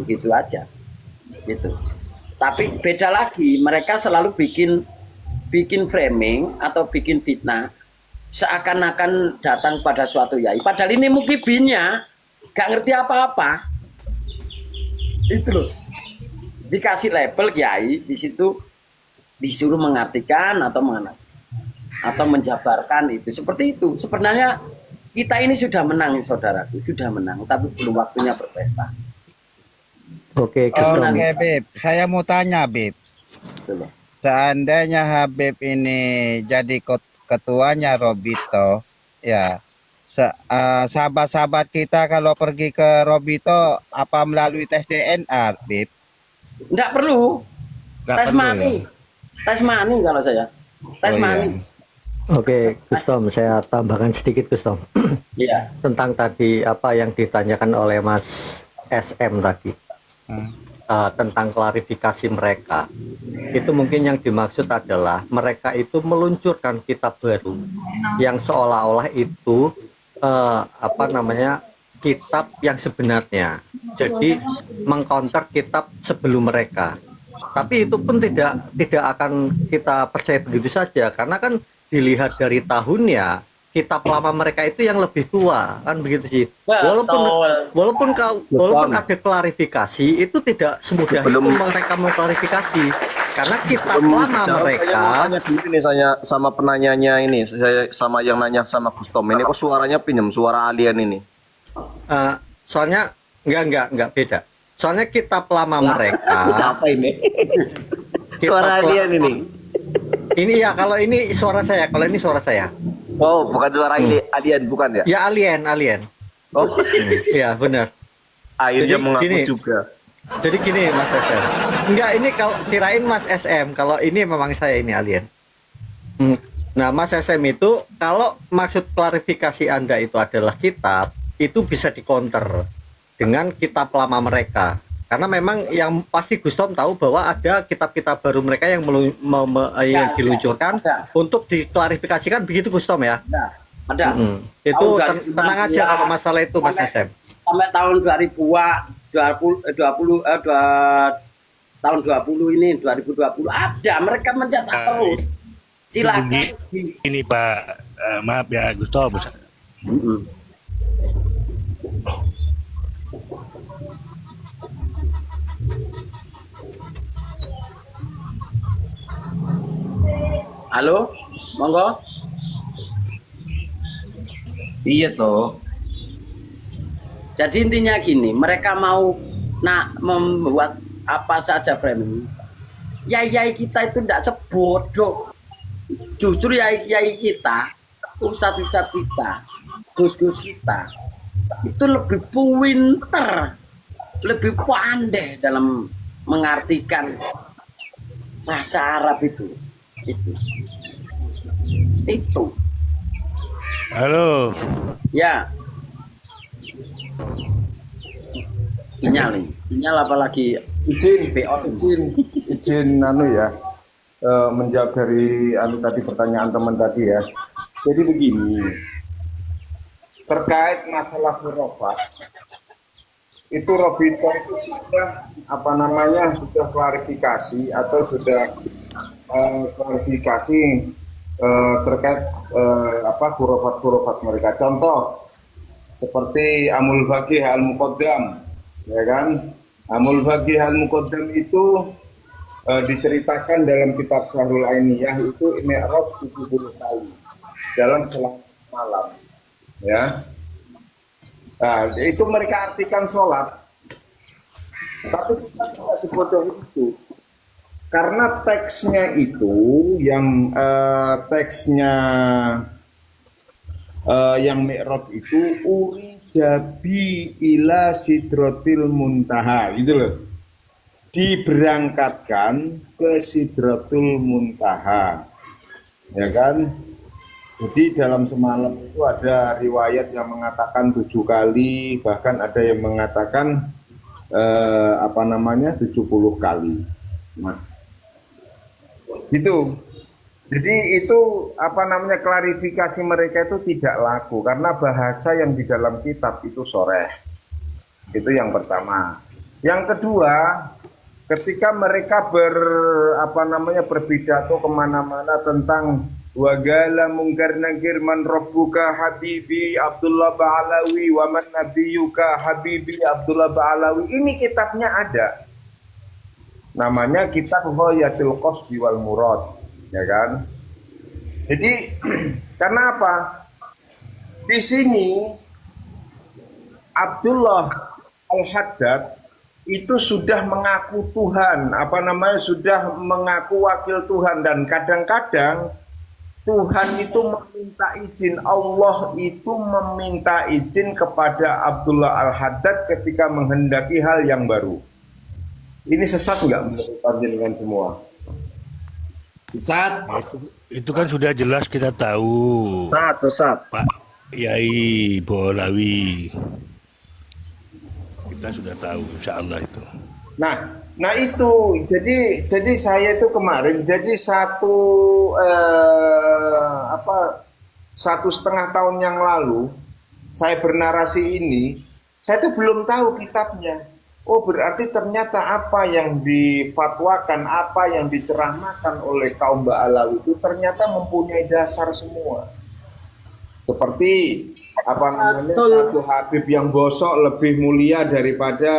gitu aja gitu. Tapi beda lagi, mereka selalu bikin bikin framing atau bikin fitnah seakan-akan datang pada suatu yai. Padahal ini mukibinnya gak ngerti apa-apa. Itu loh. Dikasih label yai, di situ disuruh mengartikan atau menjabarkan itu. Seperti itu. Sebenarnya kita ini sudah menang, saudaraku, sudah menang, tapi belum waktunya berpesta. Oke, Gustom. Oke, Bib. Saya mau tanya, Bib. Itu loh. Seandainya Habib ini jadi ketuanya Robito, ya, sahabat-sahabat kita kalau pergi ke Robito, apa melalui tes DNA, Bib? Nggak perlu. Nggak Tes perlu, money. ya? Tes money kalau saya. Tes Oh, iya. money. Oke, Gustom, saya tambahkan sedikit, Gustom. Iya. Tentang tadi apa yang ditanyakan oleh Mas SM tadi. Tentang klarifikasi mereka. Itu mungkin yang dimaksud adalah mereka itu meluncurkan kitab baru yang seolah-olah itu apa namanya, kitab yang sebenarnya. Jadi mengcounter kitab sebelum mereka. Tapi itu pun tidak akan kita percaya begitu saja, karena kan dilihat dari tahunnya, kitab lama mereka itu yang lebih tua, kan begitu sih. Walaupun ada klarifikasi, itu tidak semudah itu mereka mau klarifikasi, karena kitab lama mereka. Saya mau tanya dulu nih, saya sama penanyanya ini, saya sama yang nanya sama Gustom ini, kok suaranya pinjam suara alien ini? Soalnya enggak beda. Soalnya kitab lama mereka. Apa ini? Suara alien ini. Ini ya, kalau ini suara saya, kalau ini suara saya. Oh, bukan suara alien, bukan ya? Ya, alien. Oh, iya benar. akhirnya Jadi mengaku gini. juga. Jadi gini, Mas SM. Enggak, ini kalau kirain Mas SM, kalau ini memang saya ini alien. Nah, Mas SM itu kalau maksud klarifikasi Anda itu adalah kitab, itu bisa dikonter dengan kitab lama mereka. Karena memang yang pasti Gustom tahu bahwa ada kitab-kitab baru mereka yang yang diluncurkan untuk diklarifikasikan, begitu Gustom ya? Ada. Itu tenang aja kalau masalah itu, Mas SM. Sampai tahun 2020 ini 2020 ada, mereka mencetak terus. Silakan. Ini Pak, maaf ya Gustom. Halo, monggo. Iya toh. Jadi intinya gini, mereka mau membuat apa saja framing. Yai kita itu tidak sebodoh. Justru yai kita, ustadz kita, gus-gus kita, itu lebih pinter, lebih pandai dalam mengartikan bahasa Arab itu. Halo. Ya. Sinyal apalagi izin anu ya, menjawab dari anu tadi, pertanyaan teman tadi ya. Jadi begini, terkait masalah khurafat itu Robito itu sudah sudah klarifikasi atau sudah klarifikasi terkait khurafat mereka. Contoh seperti Amul Faqih Al-Muqaddam, ya kan? Amul Faqih Al-Muqaddam itu diceritakan dalam kitab Syahrul Ainiyah itu Mi'raj 70 kali dalam selang malam, ya. Nah, itu mereka artikan sholat, tapi kita tidak sebodoh itu, karena teksnya itu yang yang Mi'raj itu uri jabi ila sidratil muntaha, gitu loh, diberangkatkan ke sidratul muntaha, ya kan. Jadi dalam semalam itu ada riwayat yang mengatakan 7 kali, bahkan ada yang mengatakan 70 kali. Nah, gitu. Jadi itu klarifikasi mereka itu tidak laku karena bahasa yang di dalam kitab itu soreh. Itu yang pertama. Yang kedua, ketika mereka berpidato kemana-mana tentang wagala mungkar nakir man rabbuka habibi Abdullah Ba'alawi wa man nabiyuka habibi Abdullah Ba'alawi, ini kitabnya ada. Namanya kitab Ghayatul Qasdi wal Murad, ya kan? Jadi karena apa? Di sini Abdullah Al-Haddad itu sudah mengaku Tuhan, sudah mengaku wakil Tuhan, dan kadang-kadang Tuhan itu meminta izin, Allah itu meminta izin kepada Abdullah Al-Haddad ketika menghendaki hal yang baru. Ini sesat nggak menurut panjenengan semua? Sesat. Itu kan sudah jelas kita tahu. Sesat. Pak Yai Bolawi. Kita sudah tahu, insya Allah itu. Nah itu, jadi saya itu kemarin, jadi satu setengah tahun yang lalu saya bernarasi ini, saya itu belum tahu kitabnya. Oh, berarti ternyata apa yang difatwakan, apa yang diceramahkan oleh kaum Ba'alawi itu ternyata mempunyai dasar semua. Seperti satu Habib yang bosok lebih mulia daripada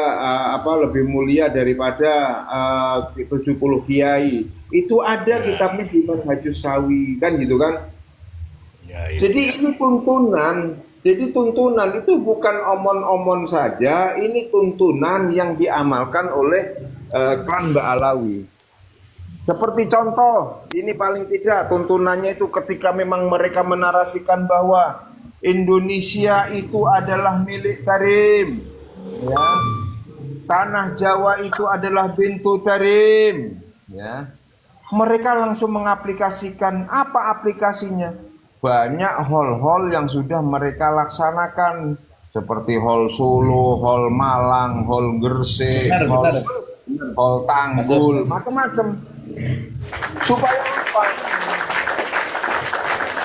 70 kiai. Itu ada kitabnya di Manhajus Sawi, kan gitu kan? Ya. Jadi ini tuntunan. Jadi tuntunan itu bukan omon-omon saja, ini tuntunan yang diamalkan oleh klan Ba'alawi. Seperti contoh, ini paling tidak tuntunannya itu ketika memang mereka menarasikan bahwa Indonesia itu adalah milik Tarim, ya. Tanah Jawa itu adalah bintu Tarim, ya. Mereka langsung mengaplikasikan. Apa aplikasinya? Banyak hall-hall yang sudah mereka laksanakan, seperti hall Solo, hall Malang, hall Gresik, hall Tanggul, macam-macam. Supaya apa?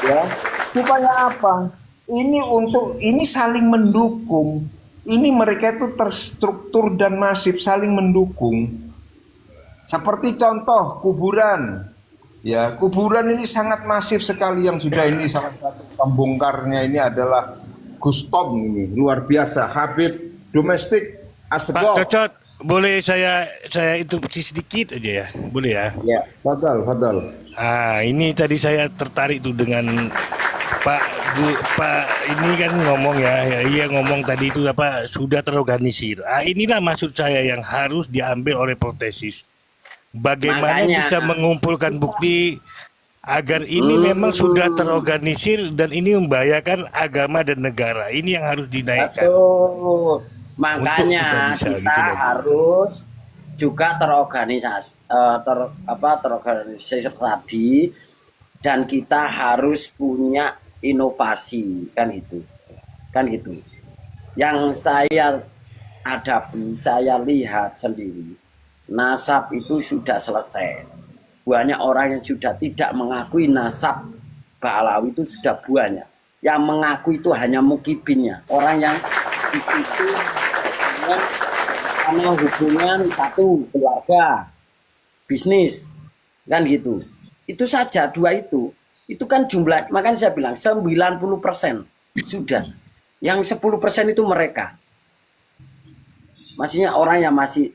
Ya, supaya apa? Ini saling mendukung. Ini mereka itu terstruktur dan masif saling mendukung. Seperti contoh kuburan. Ya, kuburan ini sangat masif sekali yang sudah ini salah satu pembongkarnya ini adalah Gustom, ini luar biasa. Habib domestik Asgaf. Pak Cocot, boleh saya itu sedikit aja ya, boleh ya? Ya, fadal. Ini tadi saya tertarik tuh dengan Pak ini kan ngomong ya, iya ngomong tadi itu sudah terorganisir. Inilah maksud saya yang harus diambil oleh protesis. Bagaimana Makanya, bisa mengumpulkan bukti agar ini memang sudah terorganisir dan ini membahayakan agama dan negara. Ini yang harus dinaikkan. Betul. Makanya kita gitu harus juga terorganisasi tadi, dan kita harus punya inovasi, kan gitu. Yang saya hadapi, saya lihat sendiri, nasab itu sudah selesai. Banyak orang yang sudah tidak mengakui nasab Ba'alawi itu sudah banyak. Yang mengaku itu hanya mukibinnya, orang yang di situ karena hubungan satu keluarga, bisnis, kan gitu. Itu saja, dua itu kan jumlah, makanya saya bilang 90% sudah. Yang 10% itu mereka. Maksudnya orang yang masih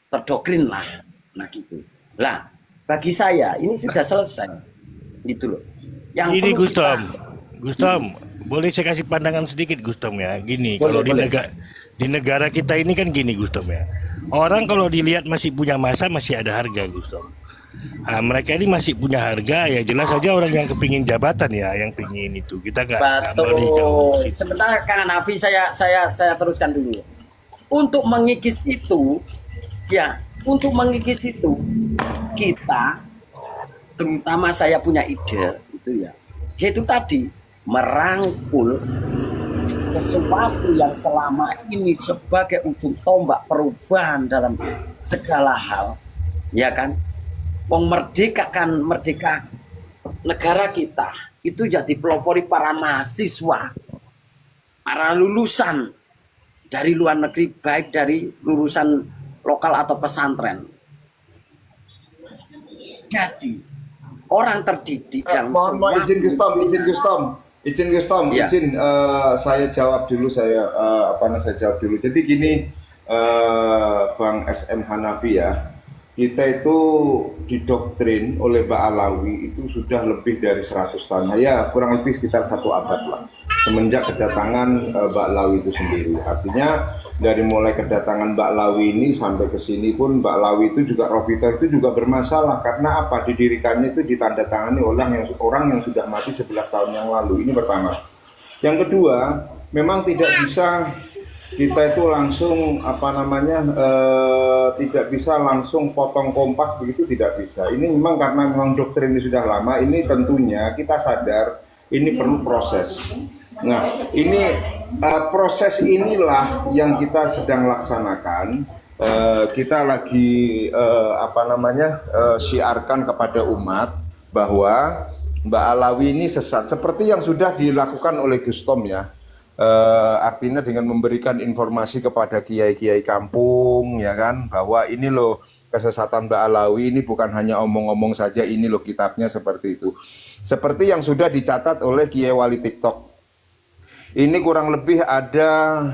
terdoktrin lah, nah gitu. Lah, bagi saya ini sudah selesai, gitu loh. Yang ini perlu Gustom, boleh saya kasih pandangan sedikit Gustom ya. Gini, Boleh, kalau boleh. di negara kita ini kan gini Gustom ya. Orang kalau dilihat masih punya masa, masih ada harga Gustom. Mereka ini masih punya harga, ya jelas saja orang yang kepingin jabatan ya, yang pingin itu. Kita nggak boleh jauh betul. situ. Sebentar Kang Hanafi, saya teruskan dulu. Untuk mengikis itu, kita, terutama saya punya ide itu ya, yaitu tadi merangkul sesuatu yang selama ini sebagai ujung tombak perubahan dalam segala hal, ya kan? Merdeka negara kita itu jadi pelopori para mahasiswa, para lulusan dari luar negeri, baik dari lulusan lokal atau pesantren. Jadi orang terdidik yang mohon izin Gustom, Ya. saya jawab dulu saya jawab dulu. Jadi gini, Bang SM Hanafi ya, kita itu didoktrin oleh Mbak Alawi itu sudah lebih dari 100 tahun, ya kurang lebih sekitar 1 abad lah, semenjak kedatangan Mbak Alawi itu sendiri. Artinya dari mulai kedatangan Mbak Lawi ini sampai ke sini pun Mbak Lawi itu juga, Robito itu juga bermasalah karena apa? Didirikannya itu ditandatangani oleh orang yang sudah mati 11 tahun yang lalu. Ini pertama. Yang kedua, memang tidak bisa kita itu langsung tidak bisa langsung potong kompas begitu, tidak bisa. Ini memang karena memang doktrin ini sudah lama. Ini tentunya kita sadar ini perlu proses. Nah, ini proses inilah yang kita sedang laksanakan. Kita lagi siarkan kepada umat bahwa Mbak Alawi ini sesat seperti yang sudah dilakukan oleh Gustom ya. Artinya dengan memberikan informasi kepada kiai-kiai kampung ya kan, bahwa ini loh kesesatan Mbak Alawi, ini bukan hanya omong-omong saja, ini loh kitabnya, seperti itu. Seperti yang sudah dicatat oleh Kiai Wali TikTok. Ini kurang lebih ada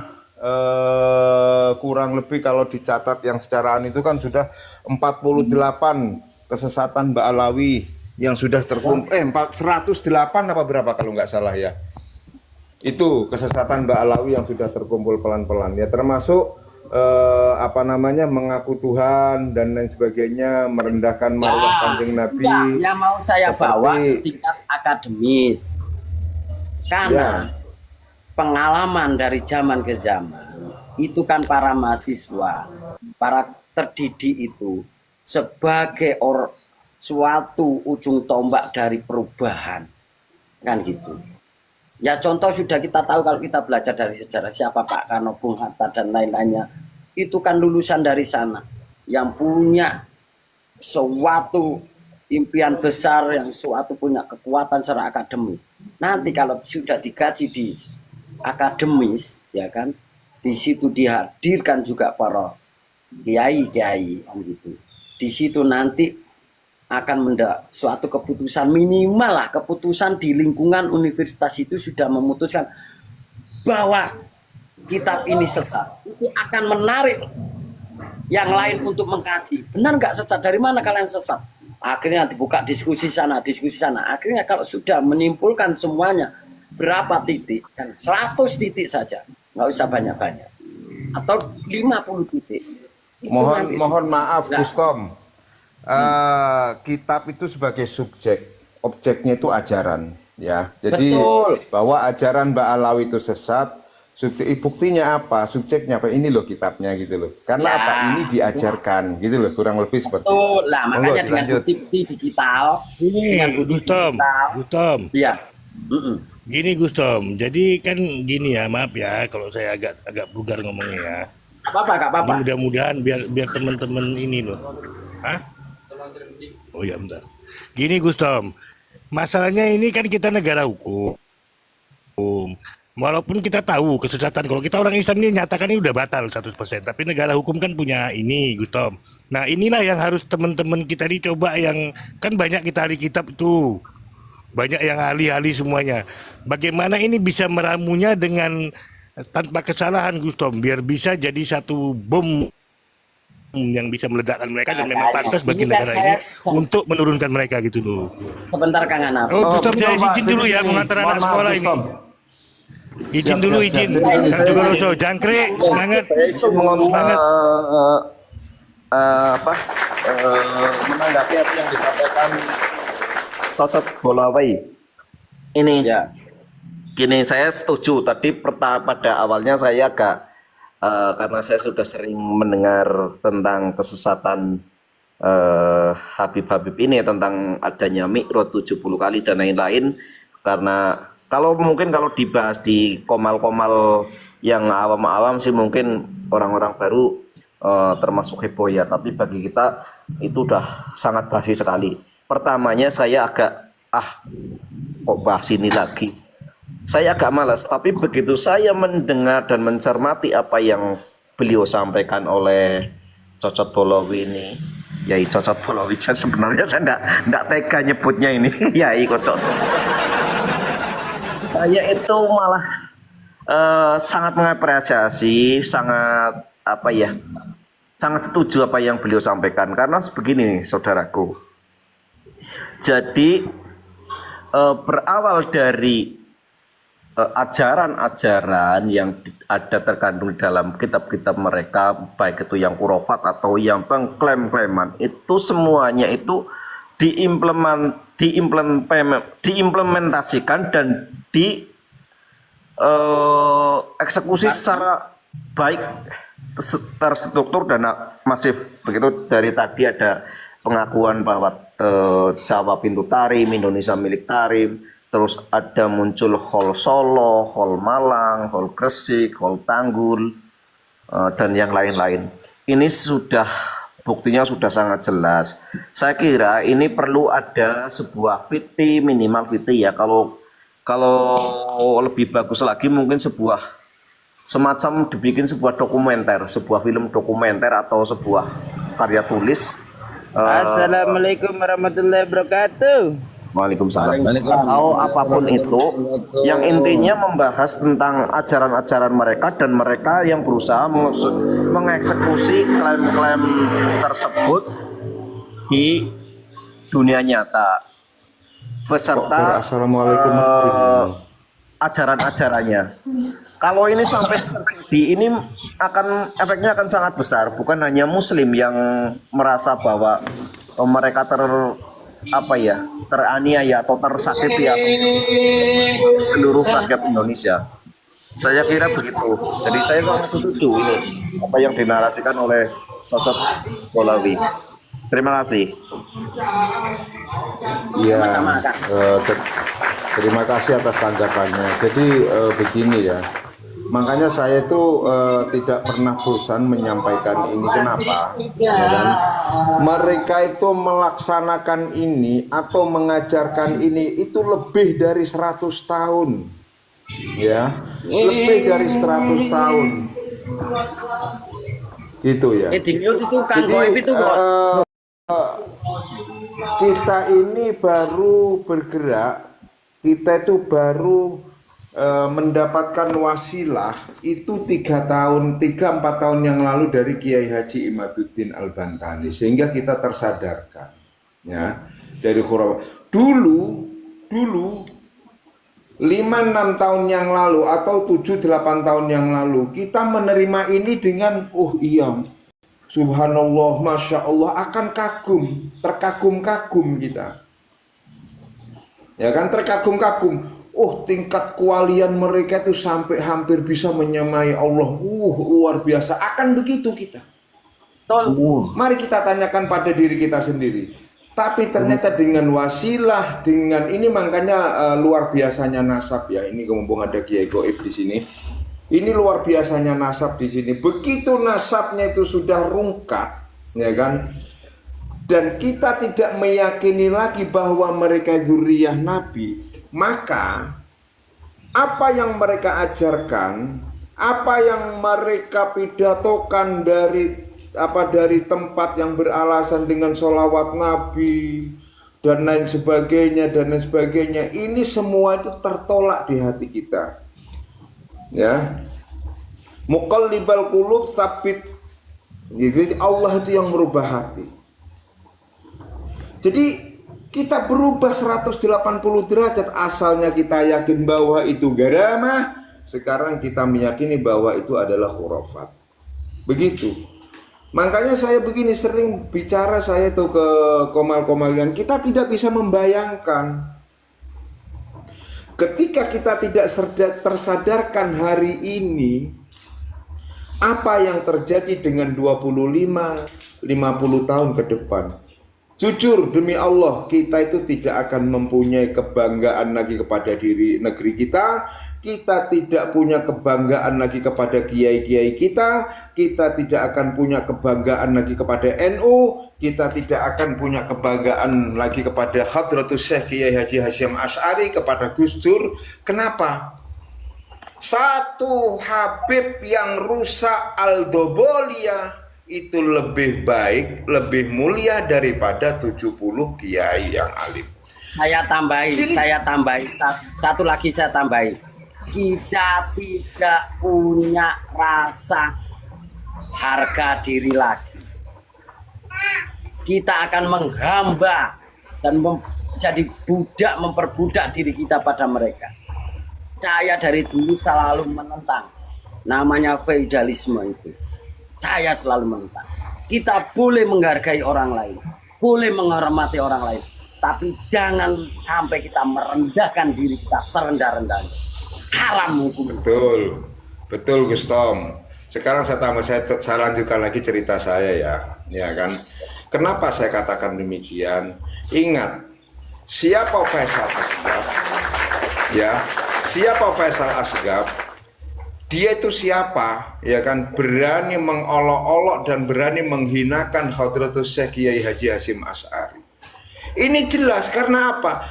kalau dicatat yang secaraan itu kan sudah 48 kesesatan Mbak Alawi yang sudah terkumpul, 108 apa berapa kalau nggak salah ya. Itu kesesatan Mbak Alawi yang sudah terkumpul pelan-pelan ya, termasuk mengaku Tuhan dan lain sebagainya, merendahkan marwah Kanjeng Nabi. Yang mau saya bawa ke tingkat akademis, karena pengalaman dari zaman ke zaman itu kan para mahasiswa, para terdidik itu sebagai suatu ujung tombak dari perubahan, kan gitu. Ya contoh sudah kita tahu kalau kita belajar dari sejarah, siapa Pak Karno, Bung Hatta dan lain-lainnya, itu kan lulusan dari sana yang punya suatu impian besar, yang suatu punya kekuatan secara akademis. Nanti kalau sudah digaji di akademis, ya kan, di situ dihadirkan juga para kiai-kiai, gitu. Di situ nanti akan suatu keputusan, minimal lah keputusan di lingkungan universitas itu sudah memutuskan bahwa kitab ini sesat, itu akan menarik yang lain untuk mengkaji. Benar nggak sesat? Dari mana kalian sesat? Akhirnya dibuka diskusi sana, diskusi sana. Akhirnya kalau sudah menyimpulkan semuanya, berapa titik, dan 100 titik saja, nggak usah banyak-banyak, atau 50 titik. Mohon maaf Gustom, kitab itu sebagai subjek, objeknya itu ajaran ya. Jadi Betul. bahwa ajaran Mbak Alawi itu sesat, buktinya apa? Subjeknya apa? Ini loh kitabnya gitu loh. Karena Ya. apa? Ini diajarkan gitu loh, kurang lebih seperti itu. Betul lah, makanya Monggo, dengan dilanjut. bukti digital, dengan Ini bukti Gustom, digital, Gustom. iya. Gini Gustom, jadi kan gini ya, maaf ya kalau saya agak vulgar ngomongnya ya. Gak apa-apa. Ini mudah-mudahan biar teman-teman ini loh. Hah? Oh ya bentar. Gini Gustom, masalahnya ini kan kita negara hukum. Walaupun kita tahu kesesatan, kalau kita orang Islam ini nyatakan ini udah batal 100%, tapi negara hukum kan punya ini Gustom. Nah inilah yang harus teman-teman kita dicoba, yang kan banyak kita ahli kitab itu. Banyak yang ahli-ahli semuanya. Bagaimana ini bisa meramunya dengan tanpa kesalahan Gustom, biar bisa jadi satu bom yang bisa meledakkan mereka dan memang pantas bagi Ini kan negara saya ini untuk menurunkan mereka gitu loh. sebentar Kang Hanaf. Oh, Gustom betul, saya Pak. izin Jadi dulu ya gini, mengantar mohon anak maaf, sekolah ini. Gustom. Izin Siap, dulu, siap, izin. siap. Jadi gini, saya Dulu izin. so, jangkrik, semangat. Saya izin Semangat. menanggapi apa yang disampaikan Cocok Bolawai. Ini Ya. gini, saya setuju. Tadi pada awalnya saya agak karena saya sudah sering mendengar tentang kesesatan Habib-Habib ini, tentang adanya mikrot 70 kali dan lain-lain. Karena kalau dibahas di komal-komal yang awam-awam sih mungkin orang-orang baru termasuk heboh ya, tapi bagi kita itu udah sangat basi sekali. Pertamanya saya agak kok bahas ini lagi. saya agak malas, tapi begitu saya mendengar dan mencermati apa yang beliau sampaikan oleh Cocot Bolowi ini, Yai Cocot Bolowi, sebenarnya saya enggak tega nyebutnya ini, Yai Cocot. Saya itu malah sangat mengapresiasi, sangat apa ya, sangat setuju apa yang beliau sampaikan, karena begini saudaraku. Jadi berawal dari ajaran-ajaran yang ada terkandung dalam kitab-kitab mereka, baik itu yang kurofat atau yang pengklaim-klaiman, itu semuanya itu diimplementasikan dan dieksekusi secara baik, terstruktur dan masif. Begitu dari tadi ada pengakuan bahwa Jawa pintu tarim, Indonesia milik tarim. Terus ada muncul Hall Solo, Hall Malang, Hall Gresik, Hall Tanggul, dan yang lain-lain. Ini sudah, buktinya sudah sangat jelas. Saya kira ini perlu ada sebuah VT, minimal VT ya. Kalau lebih bagus lagi mungkin sebuah semacam dibikin sebuah dokumenter, sebuah film dokumenter atau sebuah karya tulis. Assalamualaikum warahmatullahi wabarakatuh. Waalaikumsalam. Atau apapun itu, yang intinya membahas tentang ajaran-ajaran mereka dan mereka yang berusaha mengeksekusi klaim-klaim tersebut di dunia nyata beserta ajaran-ajarannya. Kalau ini sampai terjadi, ini efeknya akan sangat besar. Bukan hanya Muslim yang merasa bahwa mereka teraniaya atau tersakiti atau seluruh rakyat Indonesia. Saya kira begitu. Jadi saya sangat setuju ini apa yang dinarasikan oleh Cocot Bolowi. Terima kasih. Iya, terima kasih atas tanggapannya. Jadi begini ya, makanya saya itu tidak pernah bosan menyampaikan ini. Kenapa? Ya kan? Mereka itu melaksanakan ini atau mengajarkan ini itu lebih dari 100 tahun. Ya, lebih dari 100 tahun. Gitu ya. Jadi kita ini baru bergerak, kita itu baru mendapatkan wasilah itu 3-4 tahun yang lalu dari Kiai Haji Imaduddin Al-Bantani, sehingga kita tersadarkan ya dari khurafat. Dulu 5-6 tahun yang lalu atau 7-8 tahun yang lalu kita menerima ini dengan iya, subhanallah, masya Allah, akan terkagum-kagum kita ya kan, terkagum-kagum. Tingkat kewalian mereka itu sampai hampir bisa menyamai Allah. Luar biasa. Akan begitu kita. Mari kita tanyakan pada diri kita sendiri. Tapi ternyata dengan wasilah, dengan ini makanya luar biasanya nasab ya. Ini mumpung ada Kiai Goib di sini. Ini luar biasanya nasab di sini. Begitu nasabnya itu sudah rungkat, ya kan? Dan kita tidak meyakini lagi bahwa mereka dzurriyyah Nabi. Maka apa yang mereka ajarkan, apa yang mereka pidatokan dari tempat yang beralasan dengan sholawat Nabi dan lain sebagainya, ini semua itu tertolak di hati kita. Ya, muqallibal qulub tsabit. Jadi Allah itu yang merubah hati. Jadi kita berubah 180 derajat. Asalnya kita yakin bahwa itu garamah, sekarang kita meyakini bahwa itu adalah khurafat. Begitu. Makanya saya begini sering bicara saya tuh ke komal-komalian, kita tidak bisa membayangkan ketika kita tidak tersadarkan hari ini apa yang terjadi dengan 25-50 tahun ke depan. Jujur demi Allah, kita itu tidak akan mempunyai kebanggaan lagi kepada diri negeri kita. Kita tidak punya kebanggaan lagi kepada kiai-kiai kita. Kita tidak akan punya kebanggaan lagi kepada NU. kita tidak akan punya kebanggaan lagi kepada Hadratus Syekh Kiai Haji Hasyim Asy'ari, kepada Gus Dur. Kenapa? Satu Habib yang rusak Al-Dobolia itu lebih baik, lebih mulia daripada 70 kiai yang alim. Saya tambahi satu lagi saya tambahi. Kita tidak punya rasa harga diri lagi. Kita akan menghamba dan jadi budak, memperbudak diri kita pada mereka. Saya dari dulu selalu menentang namanya feudalisme itu. Saya selalu menentang. Kita boleh menghargai orang lain, boleh menghormati orang lain, tapi jangan sampai kita merendahkan diri kita serendah-rendahnya. Haram hukum. Betul Gus Tom. Sekarang saya lanjutkan lagi cerita saya ya kan. Kenapa saya katakan demikian? Ingat, siapa Faisal Asgaf? Ya, siapa Faisal Asgaf? Dia itu siapa? Ya kan, berani mengolok-olok dan berani menghinakan Hadratus Syekh Kiai Haji Hasyim Asy'ari. Ini jelas karena apa?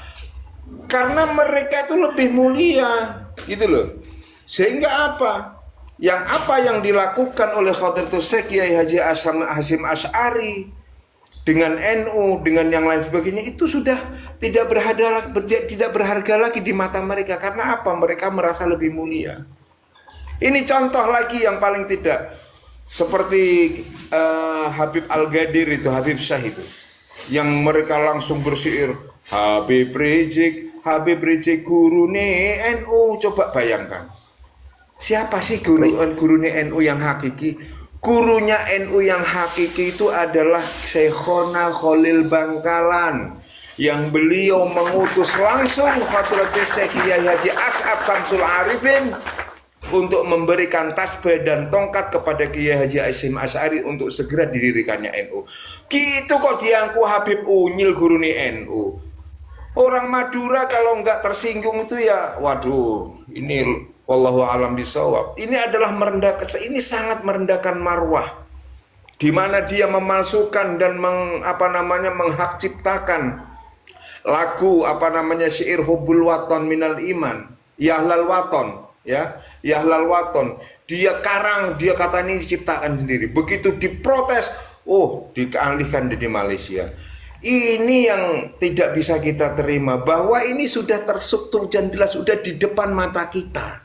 Karena mereka itu lebih mulia, gitu loh. Sehingga apa? Yang dilakukan oleh Hadratus Syekh Kiai Haji Hasyim Asy'ari dengan NU, dengan yang lain sebagainya, itu sudah tidak berharga lagi di mata mereka. Karena apa? Mereka merasa lebih mulia. Ini contoh lagi yang paling tidak seperti Habib Al-Ghadir itu, Habib Syah itu, yang mereka langsung bersyair Habib Rizik gurune NU. Coba bayangkan, siapa sih gurune NU yang hakiki? Gurunya NU yang hakiki itu adalah Syekhona Khalil Bangkalan, yang beliau mengutus langsung Hadratus Syekh Kiai Haji As'ad Syamsul Arifin untuk memberikan tasbih dan tongkat kepada Kiai Haji Hasyim Asy'ari untuk segera didirikannya NU. Gitu kok diangku Habib Unyil gurune NU. Orang Madura kalau nggak tersinggung itu ya, waduh, ini wallahu alam bisawab. Ini adalah ini sangat merendahkan marwah, di mana dia memalsukan dan menghak ciptakan lagu syair Hubbul Waton Minal Iman, Yahlal Waton, ya. Yahlal Waton, dia karang, dia kata ini diciptakan sendiri. Begitu diprotes, dialihkan di Malaysia. Ini yang tidak bisa kita terima, bahwa ini sudah terstruktur dan jelas, sudah di depan mata kita.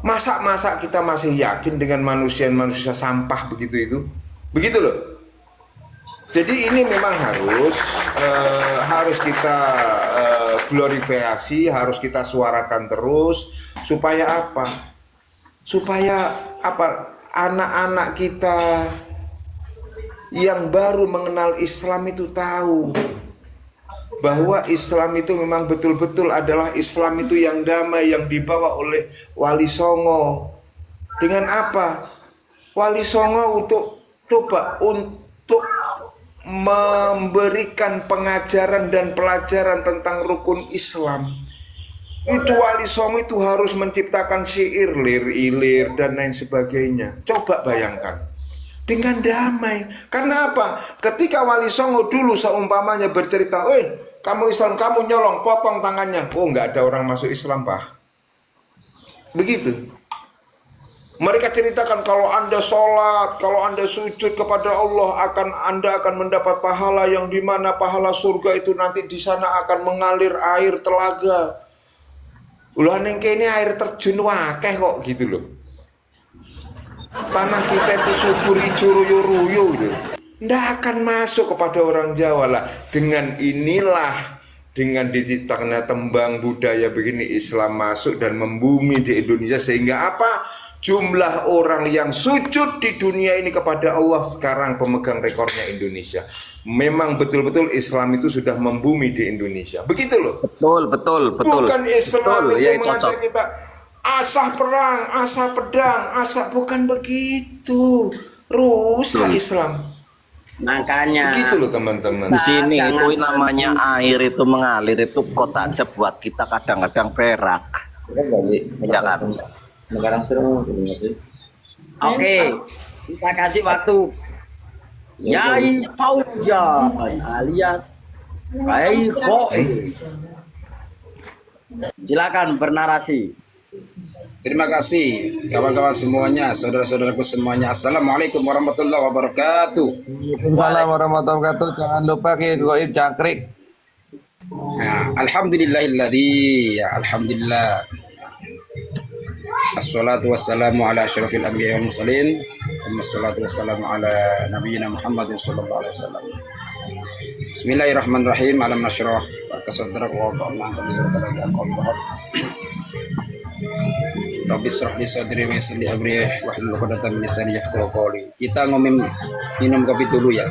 Masa kita masih yakin dengan manusia sampah begitu itu? Begitu loh. Jadi ini memang harus kita glorifikasi, harus kita suarakan terus, supaya apa? Supaya anak-anak kita yang baru mengenal Islam itu tahu bahwa Islam itu memang betul-betul adalah Islam itu yang damai, yang dibawa oleh Wali Songo. Dengan apa? Wali Songo untuk memberikan pengajaran dan pelajaran tentang rukun Islam. Itu Wali Songo itu harus menciptakan syair, lir-ilir dan lain sebagainya. Coba bayangkan, dengan damai. Karena apa? Ketika Wali Songo dulu seumpamanya bercerita, kamu Islam, kamu nyolong, potong tangannya. Nggak ada orang masuk Islam, Pak. Begitu. Mereka ceritakan kalau Anda sholat, kalau Anda sujud kepada Allah, Anda akan mendapat pahala yang dimana pahala surga itu nanti di sana akan mengalir air telaga. Ulah neng kene air terjun wakeh kok gitu loh. Tanah kita itu subur ijo ruyo-ruyo gitu. Nggak akan masuk kepada orang Jawa lah. Dengan diciptakannya tembang budaya begini, Islam masuk dan membumi di Indonesia, sehingga apa? Jumlah orang yang sujud di dunia ini kepada Allah sekarang pemegang rekornya Indonesia. Memang betul-betul Islam itu sudah membumi di Indonesia. Begitu loh. Betul. Bukan Islam betul, itu ya, mengajar kita asah perang, asah pedang, bukan begitu. Rusak Islam. Makanya begitu loh teman-teman. Di sini itu namanya air itu mengalir itu kok aja buat kita kadang-kadang perak. Ya kan? Oke, kita kasih waktu Yai Fauzan alias Yai Khoe. Silakan bernarasi. Terima kasih kawan-kawan semuanya, saudara-saudaraku semuanya. Assalamualaikum warahmatullahi wabarakatuh. Waalaikumsalam warahmatullahi wabarakatuh. Jangan lupa Ki Goib Cakrik. Nah, alhamdulillahilladzi ya alhamdulillah. Assalatu wassalamu ala asyrafil anbiya wal mursalin. Assalatu wassalamu ala nabiyyina Muhammadin sallallahu alaihi wasallam. Bismillahirrahmanirrahim. Alam nasyrah wa kasadrak wa wada'na anka bizraka lagi al-qawmi. Rabbi shrah li sadri wa yassir li amri wahlul 'uqdatam min lisani yafqahu qawli. Kita minum kopi dulu ya.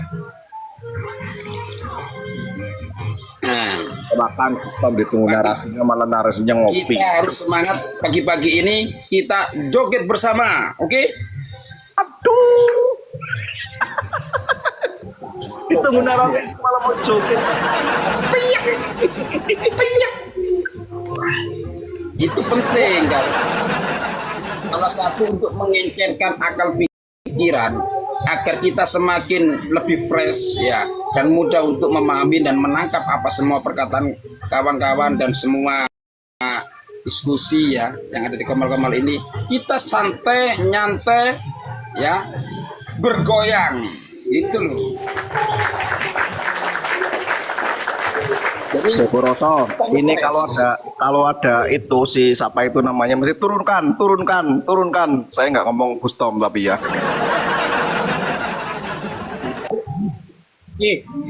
Nah, Makan Gustom ditunggu narasinya, malah narasinya ngopi. kita harus semangat pagi-pagi ini, kita joget bersama, oke? Ditunggu narasinya malah mau joget. Itu penting kan. Salah satu untuk mengengkerkan akal pikiran agar kita semakin lebih fresh ya dan mudah untuk memahami dan menangkap apa semua perkataan kawan-kawan dan semua diskusi ya yang ada di Komal-Komal ini. Kita santai, nyantai ya, bergoyang gitu loh. Jadi Boroso, ini kalau ada itu si siapa itu namanya mesti turunkan. Saya nggak ngomong Gustom tapi ya.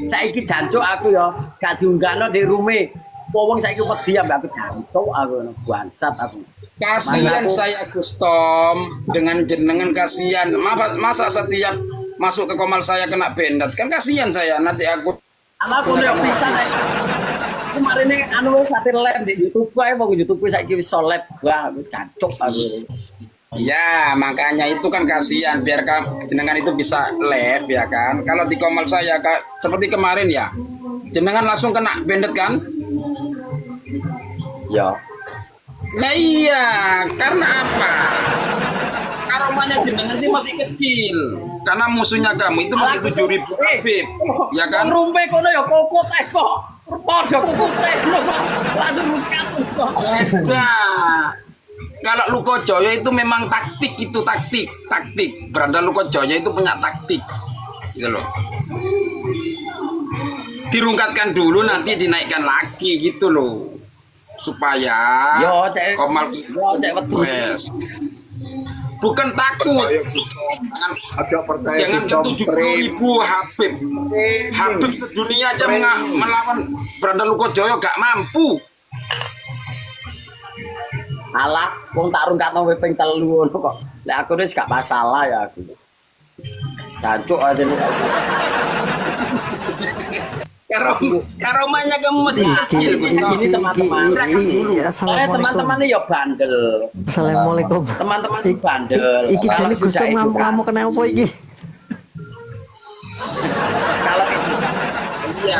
Saiki jancuk aku ya, gak diunggahno di rume. Wong saiki wedi ambek aku jancuk aku bangsat aku. kasihan saya Gustom dengan jenengan kasihan. Masa setiap masuk ke Komal saya kena bendat kan kasihan saya nanti aku. Aku udah bisa kemarin ini anu satir lem di YouTube ae wong YouTube saiki wis solep. Wah, aku jancuk aku. Ya makanya itu kan kasihan biar jenengan itu bisa live ya kan. Kalau di Komal saya seperti kemarin ya, jenengan langsung kena bendet kan? Ya. Nah iya, karena apa? Aromanya jenengan itu masih kecil. Karena musuhnya kamu itu masih 7.000 Habib. Ya kan? Rumpe kono ya kokot kok. Padha kokot langsung rukat kok. Nah, kalau Lukojoyo itu memang taktik Beranda Lukojoyo itu punya taktik gitu loh. Dirungkatkan dulu nanti dinaikkan lagi gitu loh supaya Komal fresh. Bukan takut. Agak percaya Jangan Gustom 70.000 Habib. Habib sedunia aja melawan Beranda Lukojoyo gak mampu. Alah, wong tak rungkatno ping 3 ngono kok. Lek aku wis gak masalah ya aku. Jancuk aja nih. Karomanya kamu masih kecil. Ini teman-teman. Teman-teman ini ya bandel. Assalamualaikum. Teman-teman ini bandel. Iki jane Gustom ngamuk-ngamuk kena apa iki? Kalau Iya.